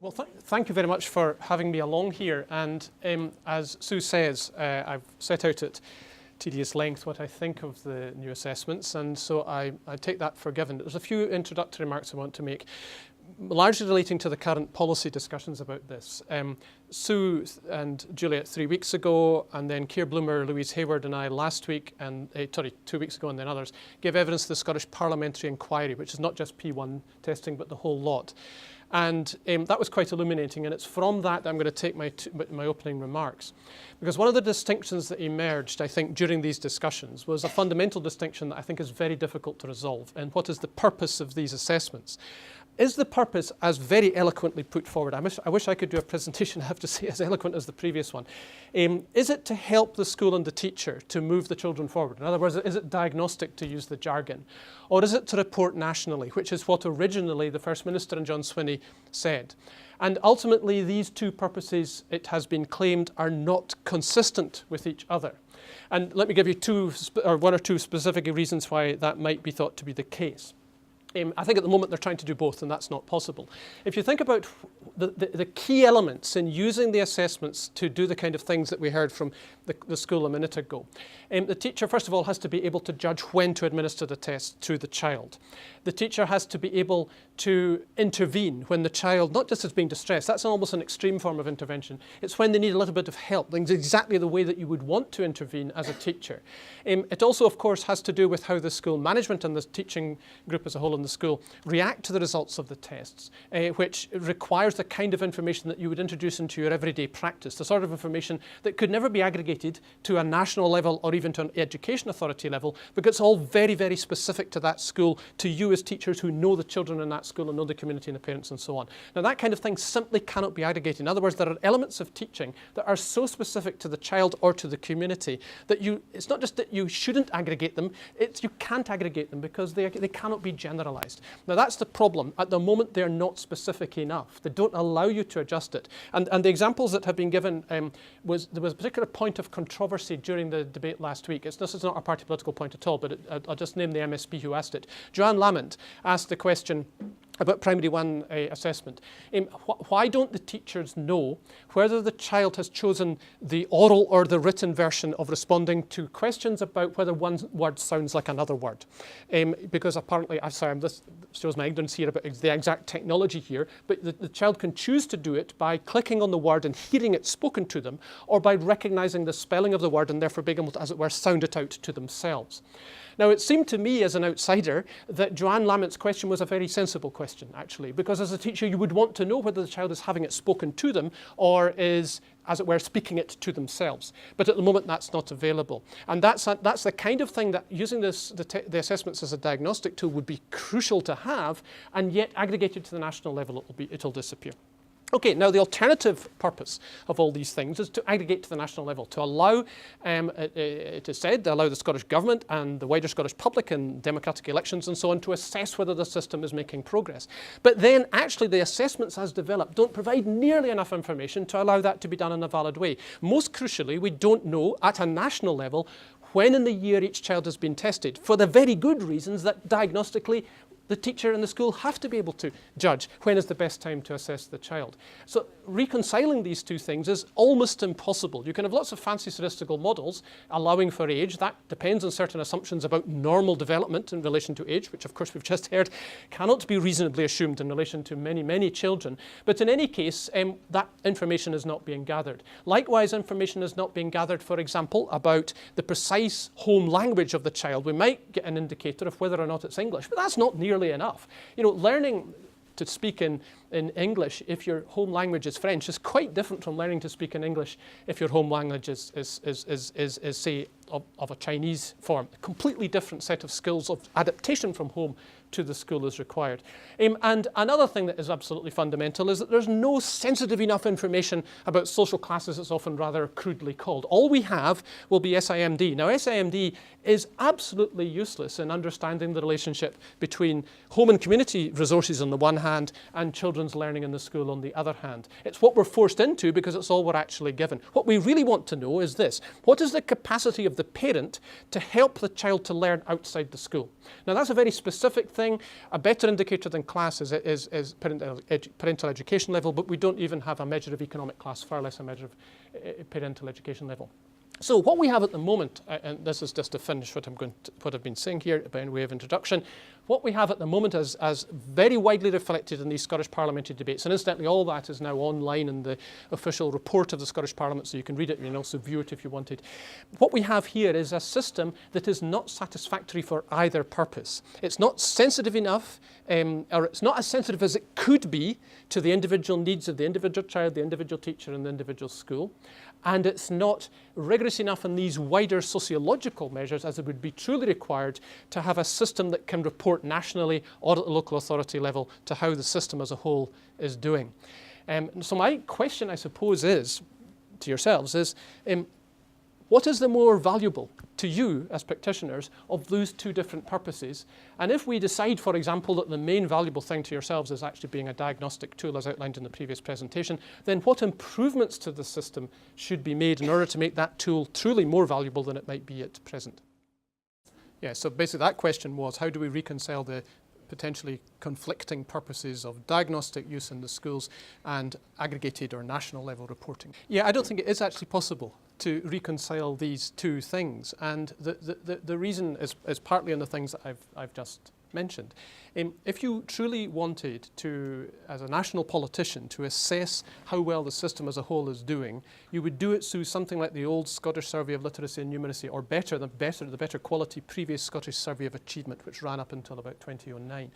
Well, thank you very much for having me along here. And as Sue says, I've set out at tedious length what I think of the new assessments, and so I take that for given. There's a few introductory remarks I want to make, largely relating to the current policy discussions about this. Sue and Juliet 3 weeks ago, and then Keir Bloomer, Louise Hayward and I last week, and 2 weeks ago, and then others, gave evidence to the Scottish Parliamentary Inquiry, which is not just P1 testing, but the whole lot. And that was quite illuminating, and it's from that I'm going to take my opening remarks. Because one of the distinctions that emerged, I think, during these discussions was a fundamental distinction that I think is very difficult to resolve. And what is the purpose of these assessments? Is the purpose, as very eloquently put forward, I wish I could do a presentation, I have to say, as eloquent as the previous one. Is it to help the school and the teacher to move the children forward? In other words, is it diagnostic, to use the jargon? Or is it to report nationally, which is what originally the First Minister and John Swinney said? And ultimately, these two purposes, it has been claimed, are not consistent with each other. And let me give you one or two specific reasons why that might be thought to be the case. I think at the moment they're trying to do both, and that's not possible. If you think about the key elements in using the assessments to do the kind of things that we heard from the school a minute ago, the teacher, first of all, has to be able to judge when to administer the test to the child. The teacher has to be able to intervene when the child, not just is being distressed, that's almost an extreme form of intervention, it's when they need a little bit of help, things exactly the way that you would want to intervene as a teacher. It also, of course, has to do with how the school management and the teaching group as a whole in the school react to the results of the tests, which requires the kind of information that you would introduce into your everyday practice, the sort of information that could never be aggregated to a national level or even to an education authority level, because it's all very, very specific to that school, to you as teachers who know the children in that school and know the community and the parents and so on. Now, that kind of thing simply cannot be aggregated. In other words, there are elements of teaching that are so specific to the child or to the community that it's not just that you shouldn't aggregate them, you can't aggregate them because they cannot be generalized. Now, that's the problem. At the moment, they're not specific enough. They don't allow you to adjust it. And the examples that have been given, there was a particular point of controversy during the debate last week. This is not a party political point at all, but I'll just name the MSP who asked it. Joanne Lamont asked the question about primary one assessment. Why don't the teachers know whether the child has chosen the oral or the written version of responding to questions about whether one word sounds like another word? Because apparently, this shows my ignorance here about the exact technology here, but the child can choose to do it by clicking on the word and hearing it spoken to them, or by recognizing the spelling of the word and therefore being able to, as it were, sound it out to themselves. Now, it seemed to me as an outsider that Joanne Lamont's question was a very sensible question, actually, because as a teacher, you would want to know whether the child is having it spoken to them or is, as it were, speaking it to themselves. But at the moment, that's not available. And that's the kind of thing that using the assessments as a diagnostic tool would be crucial to have, and yet aggregated to the national level, it'll disappear. Okay, now the alternative purpose of all these things is to aggregate to the national level, to allow, it is said, to allow the Scottish Government and the wider Scottish public in democratic elections and so on to assess whether the system is making progress. But then actually the assessments as developed don't provide nearly enough information to allow that to be done in a valid way. Most crucially, we don't know at a national level when in the year each child has been tested, for the very good reasons that diagnostically the teacher and the school have to be able to judge when is the best time to assess the child. So reconciling these two things is almost impossible. You can have lots of fancy statistical models allowing for age. That depends on certain assumptions about normal development in relation to age, which of course we've just heard cannot be reasonably assumed in relation to many, many children. But in any case, that information is not being gathered. Likewise, information is not being gathered, for example, about the precise home language of the child. We might get an indicator of whether or not it's English, but that's not nearly enough. You know, learning to speak in English if your home language is French is quite different from learning to speak in English if your home language is say, of a Chinese form. A completely different set of skills of adaptation from home to the school is required. And another thing that is absolutely fundamental is that there's no sensitive enough information about social classes, it's often rather crudely called. All we have will be SIMD. Now, SIMD is absolutely useless in understanding the relationship between home and community resources on the one hand and children's learning in the school on the other hand. It's what we're forced into because it's all we're actually given. What we really want to know is this: what is the capacity of the parent to help the child to learn outside the school? Now, that's a very specific thing. thing. A better indicator than class is parental education level, but we don't even have a measure of economic class, far less a measure of parental education level. So what we have at the moment, and this is just to finish what I've been saying here by way of introduction, what we have at the moment is as very widely reflected in these Scottish parliamentary debates, and incidentally all that is now online in the official report of the Scottish Parliament, so you can read it, you can also view it if you wanted. What we have here is a system that is not satisfactory for either purpose. It's not sensitive enough, or it's not as sensitive as it could be to the individual needs of the individual child, the individual teacher, and the individual school. And it's not rigorous enough in these wider sociological measures as it would be truly required to have a system that can report nationally or at the local authority level to how the system as a whole is doing. So my question, I suppose, is to yourselves is, what is the more valuable to you as practitioners of those two different purposes? And if we decide, for example, that the main valuable thing to yourselves is actually being a diagnostic tool as outlined in the previous presentation, then what improvements to the system should be made in order to make that tool truly more valuable than it might be at present? Yeah, so basically that question was, how do we reconcile the potentially conflicting purposes of diagnostic use in the schools and aggregated or national level reporting? Yeah, I don't think it is actually possible to reconcile these two things, and the reason is partly in the things that I've just mentioned. If you truly wanted to, as a national politician, to assess how well the system as a whole is doing, you would do it through something like the old Scottish Survey of Literacy and Numeracy, or the better quality previous Scottish Survey of Achievement, which ran up until about 2009.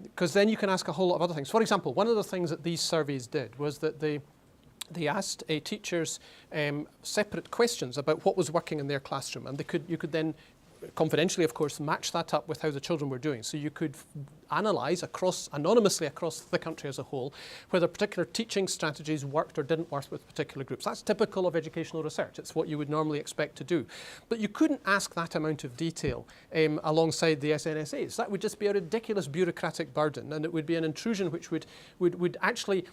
Because then you can ask a whole lot of other things. For example, one of the things that these surveys did was that they asked teachers separate questions about what was working in their classroom, and you could then confidentially, of course, match that up with how the children were doing. So you could analyse anonymously across the country as a whole whether particular teaching strategies worked or didn't work with particular groups. That's typical of educational research. It's what you would normally expect to do. But you couldn't ask that amount of detail alongside the SNSAs. That would just be a ridiculous bureaucratic burden, and it would be an intrusion which would actually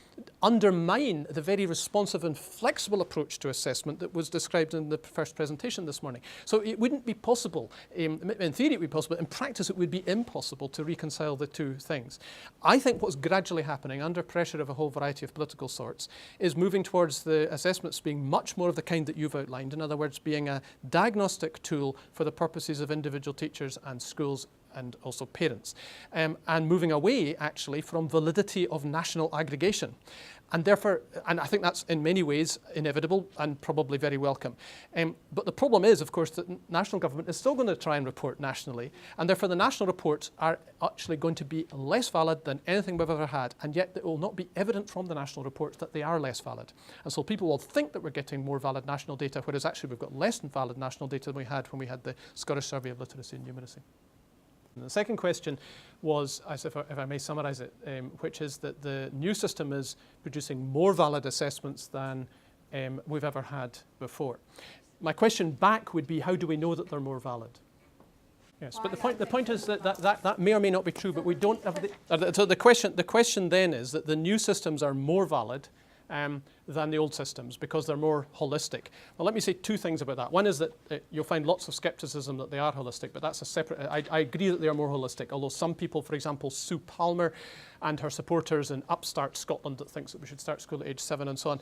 undermine the very responsive and flexible approach to assessment that was described in the first presentation this morning. So it wouldn't be possible. In theory it would be possible. In practice it would be impossible to reconcile the two things. I think what's gradually happening under pressure of a whole variety of political sorts is moving towards the assessments being much more of the kind that you've outlined. In other words, being a diagnostic tool for the purposes of individual teachers and schools and also parents, and moving away actually from validity of national aggregation. And therefore, and I think that's in many ways inevitable and probably very welcome. But the problem is, of course, that national government is still going to try and report nationally, and therefore the national reports are actually going to be less valid than anything we've ever had, and yet it will not be evident from the national reports that they are less valid. And so people will think that we're getting more valid national data, whereas actually we've got less than valid national data than we had when we had the Scottish Survey of Literacy and Numeracy. And the second question was, if I may summarise it, which is that the new system is producing more valid assessments than we've ever had before. My question back would be, how do we know that they're more valid? Yes, but the point is that may or may not be true, but we don't have so the question then is that the new systems are more valid than the old systems because they're more holistic. Well, let me say two things about that. One is that you'll find lots of skepticism that they are holistic, but that's a separate. I agree that they are more holistic, although some people, for example, Sue Palmer and her supporters in upstart Scotland that thinks that we should start school at age 7 and so on,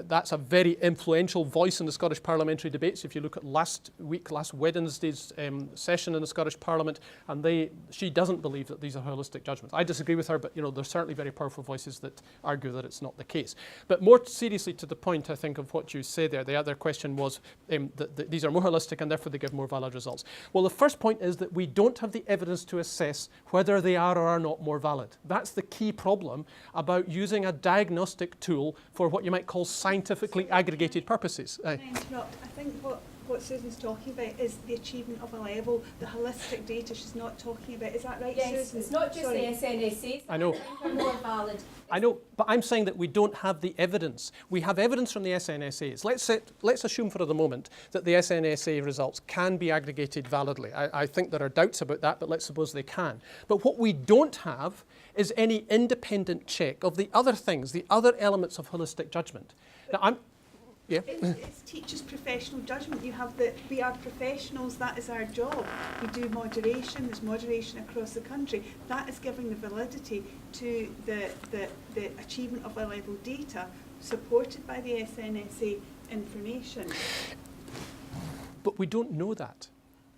that's a very influential voice in the Scottish parliamentary debates. If you look at last Wednesday's session in the Scottish Parliament, and she doesn't believe that these are holistic judgments. I disagree with her, but there's certainly very powerful voices that argue that it's not the case. But more seriously to the point, I think, of what you say there, the other question was that these are more holistic and therefore they give more valid results. Well, the first point is that we don't have the evidence to assess whether they are or are not more valid. That's the key problem about using a diagnostic tool for what you might call scientifically aggregated purposes. Can I interrupt? I think what Susan's talking about is the achievement of a level, the holistic data she's not talking about. Is that right, yes, Susan? It's not just the SNSAs. I know. Are more valid. I know, but I'm saying that we don't have the evidence. We have evidence from the SNSAs. Let's assume for the moment that the SNSA results can be aggregated validly. I think there are doubts about that, but let's suppose they can. But what we don't have is any independent check of the other things, the other elements of holistic judgment. Now, Yeah. It's teachers' professional judgment. We are professionals, that is our job. We do moderation, there's moderation across the country. That is giving the validity to the achievement of A-level data supported by the SNSA information. But we don't know that.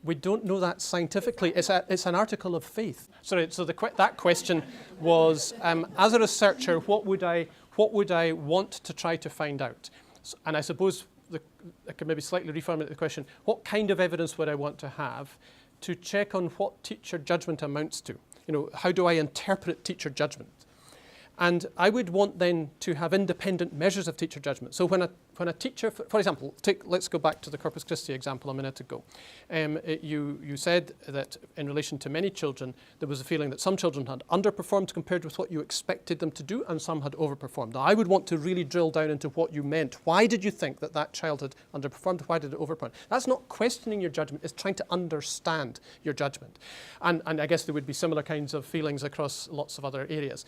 We don't know that scientifically. It's an article of faith. Sorry, so that question was, as a researcher, what would I want to try to find out? And I suppose I could maybe slightly reformulate the question, what kind of evidence would I want to have to check on what teacher judgment amounts to? You know, how do I interpret teacher judgment? And I would want then to have independent measures of teacher judgment. So when a teacher, for example, let's go back to the Corpus Christi example a minute ago. You said that in relation to many children, there was a feeling that some children had underperformed compared with what you expected them to do, and some had overperformed. Now, I would want to really drill down into what you meant. Why did you think that child had underperformed? Why did it overperform? That's not questioning your judgment, it's trying to understand your judgment. And I guess there would be similar kinds of feelings across lots of other areas.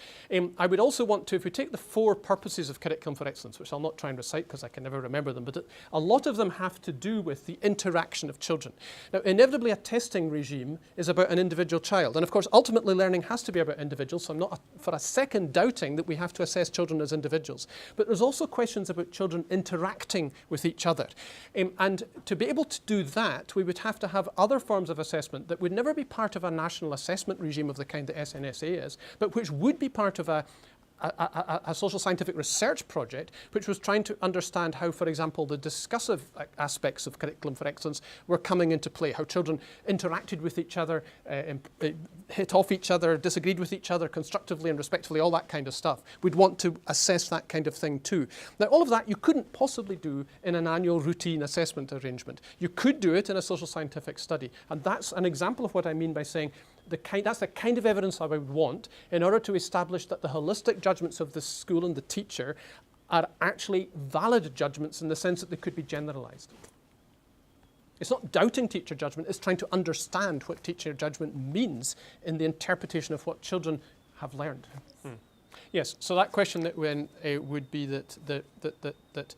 I would also want to, if we take the 4 purposes of Curriculum for Excellence, which I'll not try and recite because I can never remember them, but a lot of them have to do with the interaction of children. Now, inevitably, a testing regime is about an individual child. And of course, ultimately, learning has to be about individuals, so I'm not for a second doubting that we have to assess children as individuals. But there's also questions about children interacting with each other. And to be able to do that, we would have to have other forms of assessment that would never be part of a national assessment regime of the kind that SNSA is, but which would be part of a social scientific research project which was trying to understand how, for example, the discussive aspects of Curriculum for Excellence were coming into play, how children interacted with each other, hit off each other, disagreed with each other constructively and respectfully, all that kind of stuff. We'd want to assess that kind of thing too. Now, all of that you couldn't possibly do in an annual routine assessment arrangement. You could do it in a social scientific study, and that's an example of what I mean by saying that's the kind of evidence I would want in order to establish that the holistic judgments of the school and the teacher are actually valid judgments in the sense that they could be generalized. It's not doubting teacher judgment, it's trying to understand what teacher judgment means in the interpretation of what children have learned. Yes, so that question that would be that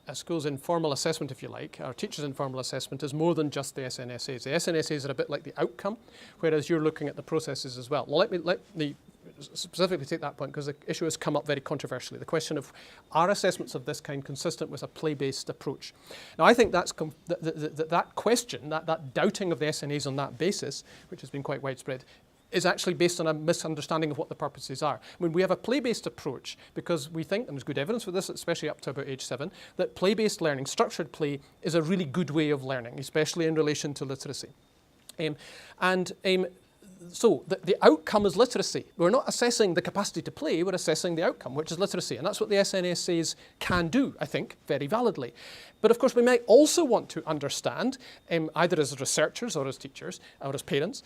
a school's informal assessment, if you like, our teacher's informal assessment is more than just the SNSAs. The SNSAs are a bit like the outcome, whereas you're looking at the processes as well. Well, let me specifically take that point because the issue has come up very controversially. The question of, are assessments of this kind consistent with a play-based approach? Now, I think that's that question, that doubting of the SNAs on that basis, which has been quite widespread, is actually based on a misunderstanding of what the purposes are. I mean, we have a play-based approach because we think, and there's good evidence for this, especially up to about age 7, that play-based learning, structured play, is a really good way of learning, especially in relation to literacy. So the outcome is literacy. We're not assessing the capacity to play, we're assessing the outcome, which is literacy. And that's what the SNSAs can do, I think, very validly. But of course, we might also want to understand, either as researchers or as teachers or as parents,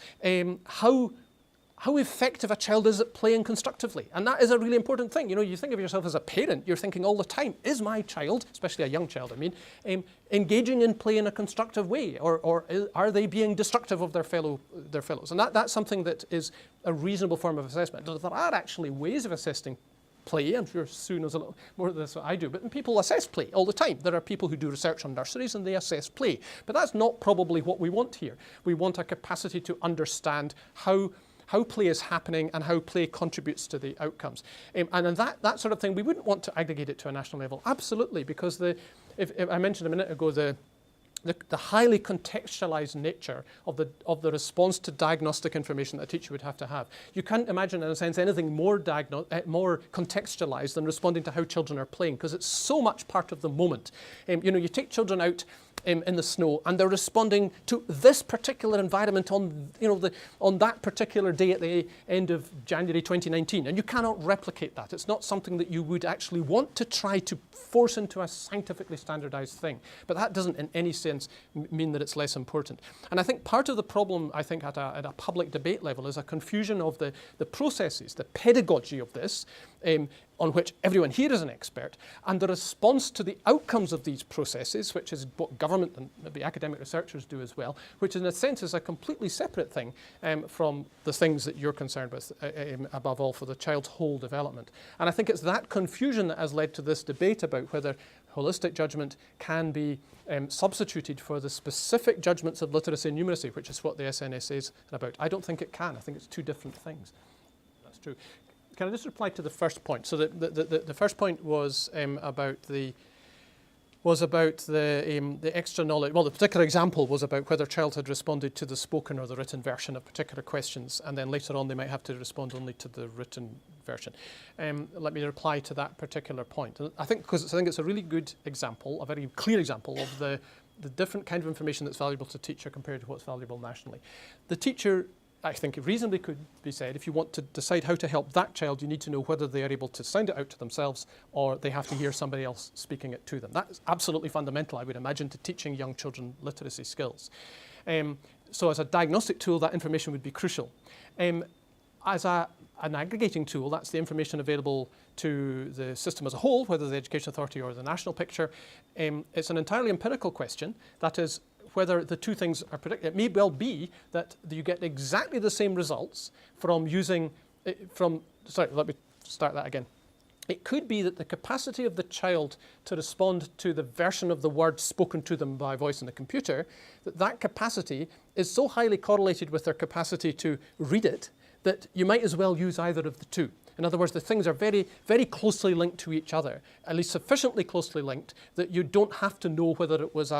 how effective a child is at playing constructively. And that is a really important thing. You know, you think of yourself as a parent, you're thinking all the time, is my child, especially a young child, I mean, engaging in play in a constructive way, or are they being destructive of their fellows? And that's something that is a reasonable form of assessment. There are actually ways of assessing play. I'm sure Sue knows a little more of this than I do, but people assess play all the time. There are people who do research on nurseries and they assess play. But that's not probably what we want here. We want a capacity to understand how play is happening and how play contributes to the outcomes. And that sort of thing, we wouldn't want to aggregate it to a national level. Absolutely, because if I mentioned a minute ago the highly contextualized nature of the response to diagnostic information that a teacher would have to have. You can't imagine, in a sense, anything more contextualized than responding to how children are playing, because it's so much part of the moment. You take children out in the snow, and they're responding to this particular environment on that particular day at the end of January 2019, and you cannot replicate that. It's not something that you would actually want to try to force into a scientifically standardized thing, but that doesn't in any sense mean that it's less important. And I think part of the problem, I think, at a public debate level is a confusion of the processes, the pedagogy of this, on which everyone here is an expert, and the response to the outcomes of these processes, which is what government and maybe academic researchers do as well, which in a sense is a completely separate thing from the things that you're concerned with, above all for the child's whole development. And I think it's that confusion that has led to this debate about whether holistic judgment can be substituted for the specific judgments of literacy and numeracy, which is what the SNSA is about. I don't think it can. I think it's two different things. That's true. Can I just reply to the first point? So the first point was about the extra knowledge. Well, the particular example was about whether a child had responded to the spoken or the written version of particular questions, and then later on they might have to respond only to the written version. Let me reply to that particular point. I think it's a really good example, a very clear example of the different kind of information that's valuable to a teacher compared to what's valuable nationally. The teacher, I think it reasonably could be said, if you want to decide how to help that child, you need to know whether they are able to sound it out to themselves or they have to hear somebody else speaking it to them. That is absolutely fundamental, I would imagine, to teaching young children literacy skills. So as a diagnostic tool, that information would be crucial. As an aggregating tool, that's the information available to the system as a whole, whether the Education Authority or the national picture. It's an entirely empirical question. That is, whether the two things are predicted. It may well be that you get exactly the same results from using, sorry, let me start that again. It could be that the capacity of the child to respond to the version of the word spoken to them by voice in the computer, that capacity is so highly correlated with their capacity to read it that you might as well use either of the two. In other words, the things are very, very closely linked to each other, at least sufficiently closely linked that you don't have to know whether it was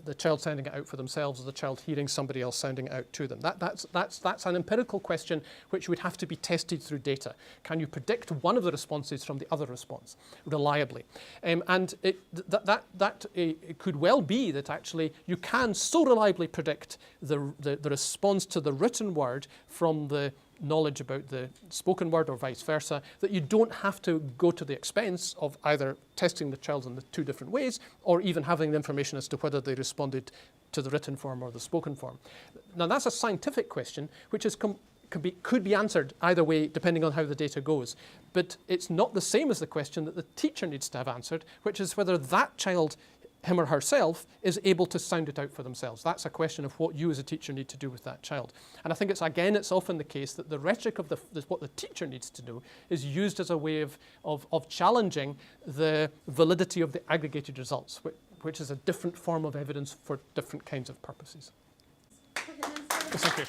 the child sounding it out for themselves or the child hearing somebody else sounding it out to them. That's an empirical question which would have to be tested through data. Can you predict one of the responses from the other response reliably? And it could well be that actually you can so reliably predict the response to the written word from the knowledge about the spoken word or vice versa, that you don't have to go to the expense of either testing the child in the two different ways or even having the information as to whether they responded to the written form or the spoken form. Now that's a scientific question which is could be answered either way depending on how the data goes, but it's not the same as the question that the teacher needs to have answered, which is whether that child, him or herself, is able to sound it out for themselves. That's a question of what you as a teacher need to do with that child. And I think it's often the case that the rhetoric of what the teacher needs to do is used as a way of challenging the validity of the aggregated results, which is a different form of evidence for different kinds of purposes. Thank you.